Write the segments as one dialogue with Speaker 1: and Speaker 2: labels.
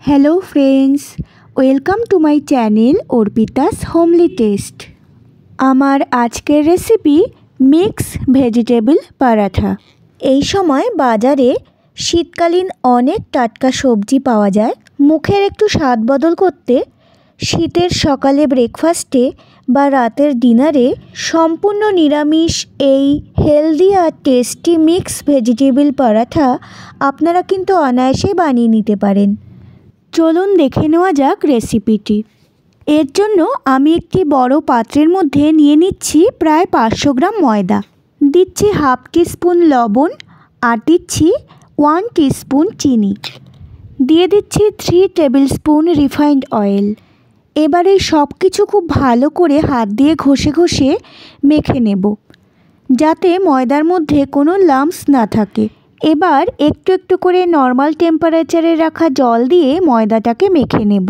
Speaker 1: Hello friends, welcome to my channel Arpita's homely test. আমার আজকের recipe mix vegetable paratha. এই সময় বাজারে শীতকালীন অনেক টাটকা সবজি পাওয়া যায়। মুখের একটু স্বাদ বদল করতে শীতের সকালে ব্রেকফাস্টে বা রাতের ডিনারে সম্পূর্ণ নিরামিষ এই হেলদি আর টেস্টি মিক্স ভেজিটেবল পরাঠা আপনারা কিন্তু অনায়াসে বানিয়ে নিতে পারেন। চলুন দেখে নেওয়া যাক রেসিপিটি। এর জন্য আমি একটি বড় পাত্রের মধ্যে নিয়ে নিচ্ছি প্রায় 500 গ্রাম ময়দা, দিচ্ছি হাফ টিস্পুন লবণ আর দিচ্ছি 1 টিস্পুন চিনি, দিয়ে দিচ্ছি 3 টেবিল স্পুন রিফাইন্ড অয়েল। এবার এই সব কিছু খুব ভালো করে হাত দিয়ে ঘষে ঘষে মেখে নেব, যাতে ময়দার মধ্যে কোনো লাম্পস না থাকে। এবার একটু একটু করে নর্মাল টেম্পারেচারে রাখা জল দিয়ে ময়দাটাকে মেখে নেব,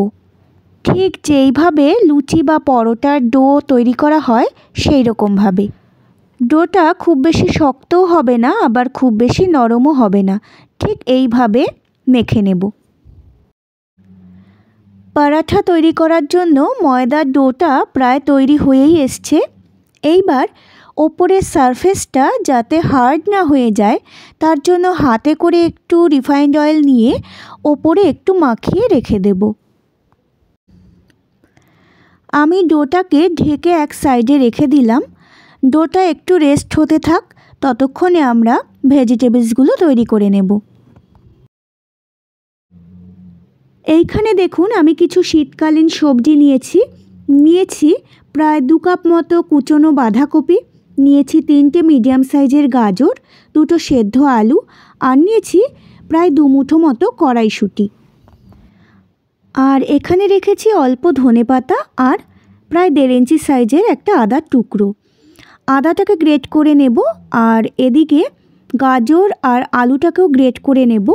Speaker 1: ঠিক যেইভাবে লুচি বা পরোটার ডো তৈরি করা হয় সেই রকমভাবে। ডোটা খুব বেশি শক্তও হবে না, আবার খুব বেশি নরমও হবে না, ঠিক এইভাবে মেখে নেব। পরাঠা তৈরি করার জন্য ময়দার ডোটা প্রায় তৈরি হয়েই এসছে। এইবার ওপরের সারফেসটা যাতে হার্ড না হয়ে যায় তার জন্য হাতে করে একটু রিফাইন্ড অয়েল নিয়ে ওপরে একটু মাখিয়ে রেখে দেব। আমি ডোটাকে ঢেকে এক সাইডে রেখে দিলাম। ডোটা একটু রেস্ট হতে থাক, ততক্ষণে আমরা ভেজিটেবলসগুলো তৈরি করে নেব। এইখানে দেখুন আমি কিছু শীতকালীন সবজি নিয়েছি প্রায় 2 কাপ মতো কুচনো বাঁধাকপি, নিয়েছি 3টে মিডিয়াম সাইজের গাজর, 2টো সেদ্ধ আলু, আর নিয়েছি প্রায় 2 মুঠো মতো কড়াইশুঁটি। আর এখানে রেখেছি অল্প ধনেপাতা আর প্রায় 1.5 ইঞ্চি সাইজের একটা আদার টুকরো। আদাটাকে গ্রেট করে নেব, আর এদিকে গাজর আর আলুটাকেও গ্রেট করে নেব,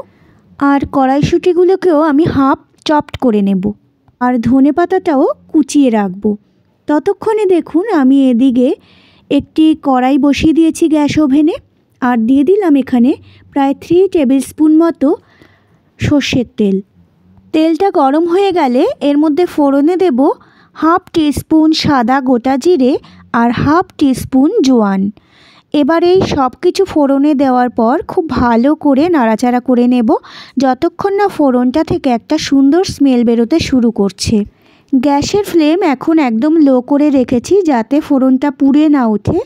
Speaker 1: আর কড়াইশুঁটিগুলোকেও আমি হাফ চপড করে নেব, আর ধনেপাতাটাও কুচিয়ে রাখবো। ততক্ষণে দেখুন আমি এদিকে একটি কড়াই বসিয়ে দিয়েছি গ্যাস ওভেনে, আর দিয়ে দিলাম এখানে প্রায় 3 টেবিল স্পুন মতো সর্ষের তেল। তেলটা গরম হয়ে গেলে এর মধ্যে ফোড়নে দেব হাফ টিস্পুন সাদা গোটা জিরে আর হাফ টিস্পুন জোয়ান। এবার এই সব কিছু ফোড়নে দেওয়ার পর খুব ভালো করে নাড়াচাড়া করে নেব, যতক্ষণ না ফোড়নটা থেকে একটা সুন্দর স্মেল বেরোতে শুরু করছে। গ্যাসের ফ্লেম এখন একদম লো করে রেখেছি যাতে ফোড়নটা পুড়ে না ওঠে।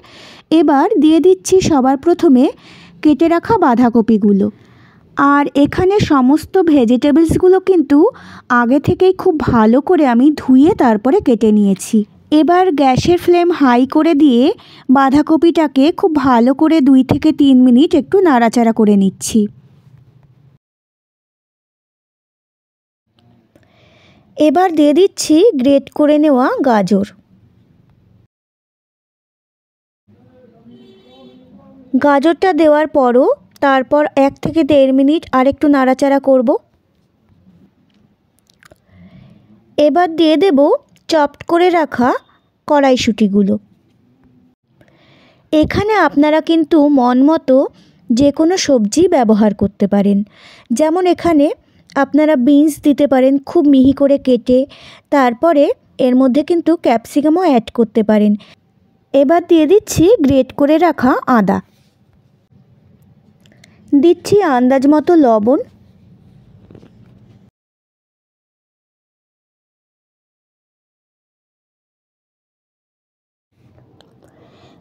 Speaker 1: এবার দিয়ে দিচ্ছি সবার প্রথমে কেটে রাখা বাঁধাকপিগুলো, আর এখানে সমস্ত ভেজিটেবলসগুলো কিন্তু আগে থেকেই খুব ভালো করে আমি ধুয়ে তারপরে কেটে নিয়েছি। এবার গ্যাসের ফ্লেম হাই করে দিয়ে বাঁধাকপিটাকে খুব ভালো করে 2 থেকে 3 মিনিট একটু নাড়াচাড়া করে নিচ্ছি। এবার দিয়ে দিচ্ছি গ্রেট করে নেওয়া গাজর। গাজরটা দেওয়ার পরও তারপর 1 থেকে 1.5 মিনিট আর একটু নাড়াচাড়া করব। এবার দিয়ে দেব চপড করে রাখা কড়াইশুঁটিগুলো। এখানে আপনারা কিন্তু মন মতো যে কোনো সবজি ব্যবহার করতে পারেন, যেমন এখানে আপনারা বিনস দিতে পারেন খুব মিহি করে কেটে, তারপরে এর মধ্যে কিন্তু ক্যাপসিকামও অ্যাড করতে পারেন। এবার দিয়ে দিচ্ছি গ্রেট করে রাখা আদা, দিচ্ছি আন্দাজ মতো লবণ,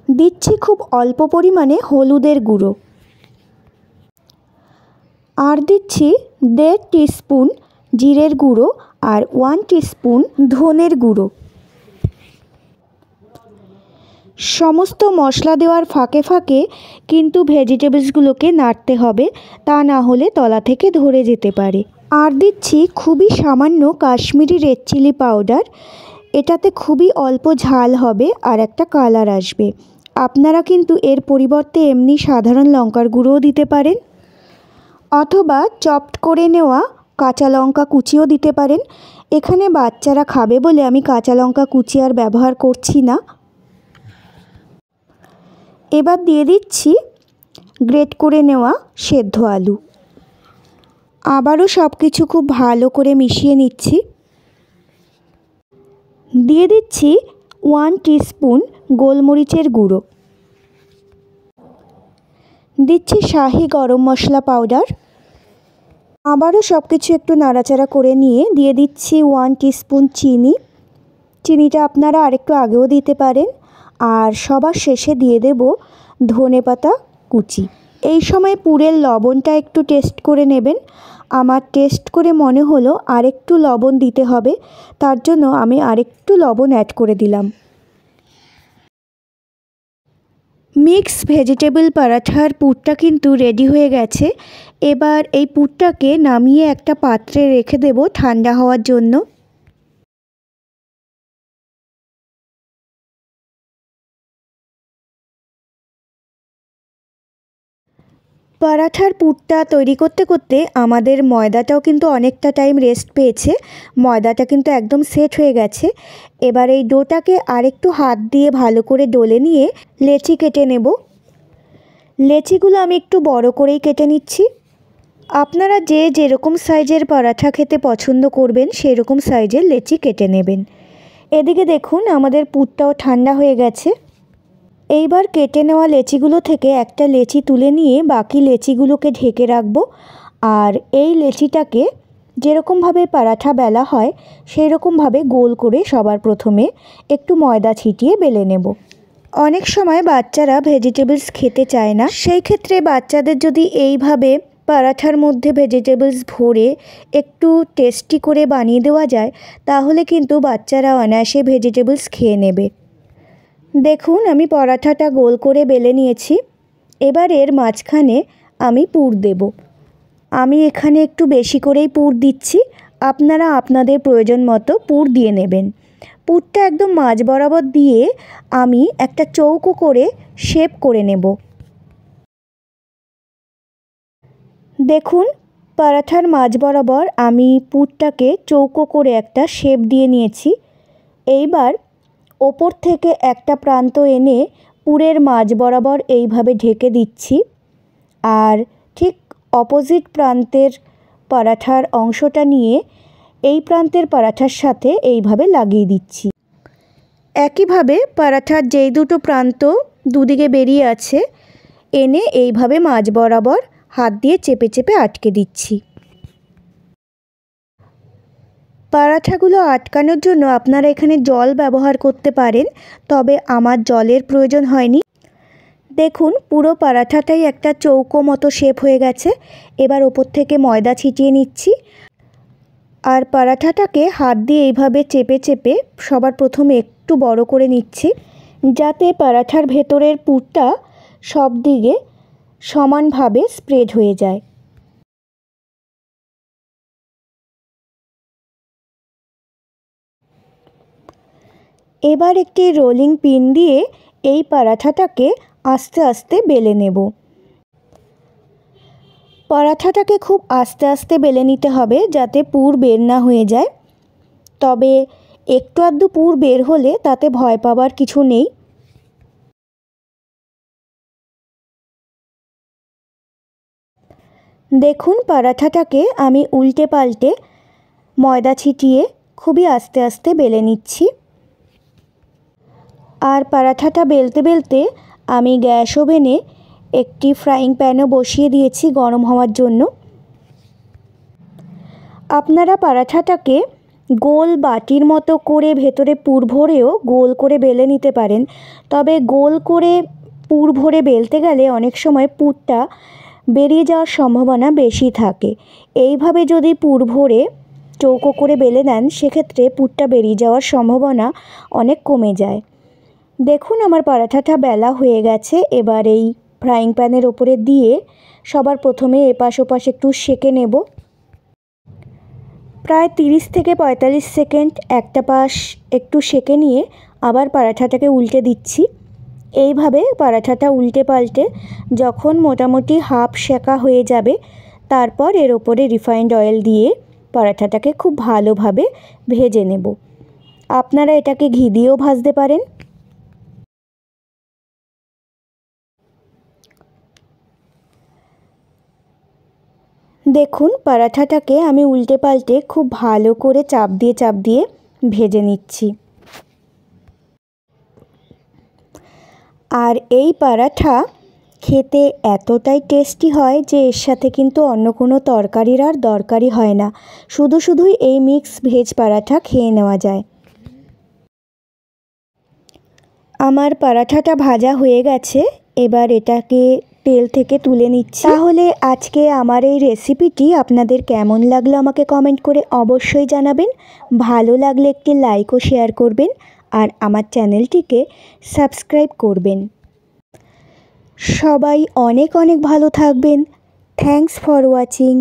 Speaker 1: দিচ্ছি খুব অল্প পরিমাণে হলুদের গুঁড়ো, আর দিচ্ছি 1.5 টিস্পুন জিরের গুঁড়ো আর 1 টিস্পুন ধনের গুঁড়ো। সমস্ত মশলা দেওয়ার ফাঁকে ফাঁকে কিন্তু ভেজিটেবলসগুলোকে নাড়তে হবে, তা না হলে তলা থেকে ধরে যেতে পারে। আর দিচ্ছি খুবই সামান্য কাশ্মীরি রেড চিলি পাউডার, এটাতে খুবই অল্প ঝাল হবে আর একটা কালার আসবে। আপনারা কিন্তু এর পরিবর্তে এমনি সাধারণ লঙ্কার গুঁড়োও দিতে পারেন, অথবা চপড করে নেওয়া কাঁচা লঙ্কা কুচিও দিতে পারেন। এখানে বাচ্চারা খাবে বলে আমি কাঁচা লঙ্কা কুচি আর ব্যবহার করছি না। এবার দিয়ে দিচ্ছি গ্রেট করে নেওয়া সেদ্ধ আলু। আবারও সব কিছু খুব ভালো করে মিশিয়ে নিচ্ছি। দিয়ে দিচ্ছি 1 টিস্পুন গোলমরিচের গুঁড়ো, দিচ্ছি শাহি গরম মশলা পাউডার। আবারও সব কিছু একটু নাড়াচাড়া করে নিয়ে দিয়ে দিচ্ছি 1 টিস্পুন চিনি। চিনিটা আপনারা আরেকটু আগেও দিতে পারেন। আর সবার শেষে দিয়ে দেব ধনেপাতা কুচি। এই সময় পুরের লবণটা একটু টেস্ট করে নেবেন। আমার টেস্ট করে মনে হলো আরেকটু লবণ দিতে হবে, তার জন্য আমি আরেকটু লবণ অ্যাড করে দিলাম। মিক্স ভেজিটেবল পরাঠার পুরটা কিন্তু রেডি হয়ে গেছে। এবার এই পুরটাকে নামিয়ে একটা পাত্রে রেখে দেব ঠান্ডা হওয়ার জন্য। পরাঠার পুরটা তৈরি করতে করতে আমাদের ময়দাটাও কিন্তু অনেকটা টাইম রেস্ট পেয়েছে। ময়দাটা কিন্তু একদম সেট হয়ে গেছে। এবার এই ডোটাকে আরেকটু হাত দিয়ে ভালো করে ডলে নিয়ে লেচি কেটে নেব। লেচিগুলো আমি একটু বড় করেই কেটে নিচ্ছি। আপনারা যে যেরকম সাইজের পরাঠা খেতে পছন্দ করবেন সেই রকম সাইজের লেচি কেটে নেবেন। এদিকে দেখুন আমাদের পুরটাও ঠান্ডা হয়ে গেছে। এইবার কেটে নেওয়া লেচিগুলো থেকে একটা লেচি তুলে নিয়ে বাকি লেচিগুলোকে ঢেকে রাখবো। আর এই লেচিটাকে যেরকমভাবে পরাঠা বেলা হয় সেই রকমভাবে গোল করে সবার প্রথমে একটু ময়দা ছিটিয়ে বেলে নেব। অনেক সময় বাচ্চারা ভেজিটেবলস খেতে চায় না, সেই ক্ষেত্রে বাচ্চাদের যদি এইভাবে পরাঠার মধ্যে ভেজিটেবলস ভরে একটু টেস্টি করে বানিয়ে দেওয়া যায় তাহলে কিন্তু বাচ্চারা অনায়াসে ভেজিটেবলস খেয়ে নেবে। দেখুন আমি পরাঠাটা গোল করে বেলে নিয়েছি। এবার এর মাঝখানে আমি পুর দেব। আমি এখানে একটু বেশি করেই পুর দিচ্ছি, আপনারা আপনাদের প্রয়োজন মতো পুর দিয়ে নেবেন। পুরটা একদম মাঝ বরাবর দিয়ে আমি একটা চৌকো করে শেপ করে নেব। দেখুন পরাঠার মাঝ বরাবর আমি পুরটাকে চৌকো করে একটা শেপ দিয়ে নিয়েছি। এইবার ওপর থেকে একটা প্রান্ত এনে পুরের মাঝ বরাবর এইভাবে ঢেকে দিচ্ছি। আর ঠিক অপোজিট প্রান্তের পরাঠার অংশটা নিয়ে এই প্রান্তের পরাঠার সাথে এইভাবে লাগিয়ে দিচ্ছি। একইভাবে পরাঠার যেই দুটো প্রান্ত দুদিকে বেরিয়ে আছে এনে এইভাবে মাঝ বরাবর হাত দিয়ে চেপে চেপে আটকে দিচ্ছি। পরাঠাগুলো আটকানোর জন্য আপনারা এখানে জল ব্যবহার করতে পারেন, তবে আমার জলের প্রয়োজন হয়নি। দেখুন পুরো পরাঠাটাই একটা চৌকো মতো শেপ হয়ে গেছে। এবার ওপর থেকে ময়দা ছিটিয়ে নিচ্ছি আর পরাঠাটাকে হাত দিয়ে এইভাবে চেপে চেপে সবার প্রথমে একটু বড় করে নিচ্ছি, যাতে পরাঠার ভেতরের পুরটা সব দিকে সমানভাবে স্প্রেড হয়ে যায়। এবার একটি রোলিং পিন দিয়ে এই পরাঠাটাকে আস্তে আস্তে বেলে নেব। পরাঠাটাকে খুব আস্তে আস্তে বেলে নিতে হবে যাতে পুর বের না হয়ে যায়। তবে একটু আধটু পুর বের হলে তাতে ভয় পাবার কিছু নেই। দেখুন পরাঠাটাকে আমি উল্টে পাল্টে ময়দা ছিটিয়ে খুবই আস্তে আস্তে বেলে নিচ্ছি। আর পরাঠাটা বেলতে বেলতে আমি গ্যাস ওভেনে একটি ফ্রাইং প্যানও বসিয়ে দিয়েছি গরম হওয়ার জন্য। আপনারা পরাঠাটাকে গোল বাটির মতো করে ভেতরে পুর ভরেও গোল করে বেলে নিতে পারেন, তবে গোল করে পুর ভরে বেলতে গেলে অনেক সময় পুরটা বেরিয়ে যাওয়ার সম্ভাবনা বেশি থাকে। এইভাবে যদি পুর ভরে চৌকো করে বেলে নেন সেক্ষেত্রে পুরটা বেরিয়ে যাওয়ার সম্ভাবনা অনেক কমে যায়। দেখুন আমার পরাঠাটা বেলা হয়ে গেছে। এবার এই ফ্রাইং প্যানের ওপরে দিয়ে সবার প্রথমে এপাশ ওপাশ একটু সেঁকে নেব। প্রায় 30 থেকে 45 সেকেন্ড একটা পাশ একটু সেঁকে নিয়ে আবার পরাঠাটাকে উল্টে দিচ্ছি। এইভাবে পরাঠাটা উল্টে পাল্টে যখন মোটামুটি হাফ সেঁকা হয়ে যাবে তারপর এর ওপরে রিফাইন্ড অয়েল দিয়ে পরাঠাটাকে খুব ভালোভাবে ভেজে নেব। আপনারা এটাকে ঘি দিয়েও ভাজতে পারেন। দেখুন পরাঠাটাকে আমি উল্টে পাল্টে খুব ভালো করে চাপ দিয়ে ভেজে নিচ্ছি। আর এই পরাঠা খেতে এতটাই টেস্টি হয় যে এর সাথে কিন্তু অন্য কোনো তরকারির আর দরকারই হয় না, শুধুই এই মিক্স ভেজ পরাঠা খেয়ে নেওয়া যায়। আমার পরাঠাটা ভাজা হয়ে গেছে, এবার এটাকে তেল থেকে তুলে নিচ্ছি। তাহলে আজকে আমার এই রেসিপিটি আপনাদের কেমন লাগলো আমাকে কমেন্ট করে অবশ্যই জানাবেন। ভালো লাগলে একটি লাইক ও শেয়ার করবেন আর আমার চ্যানেলটিকে সাবস্ক্রাইব করবেন। সবাই অনেক ভালো থাকবেন। Thanks for watching.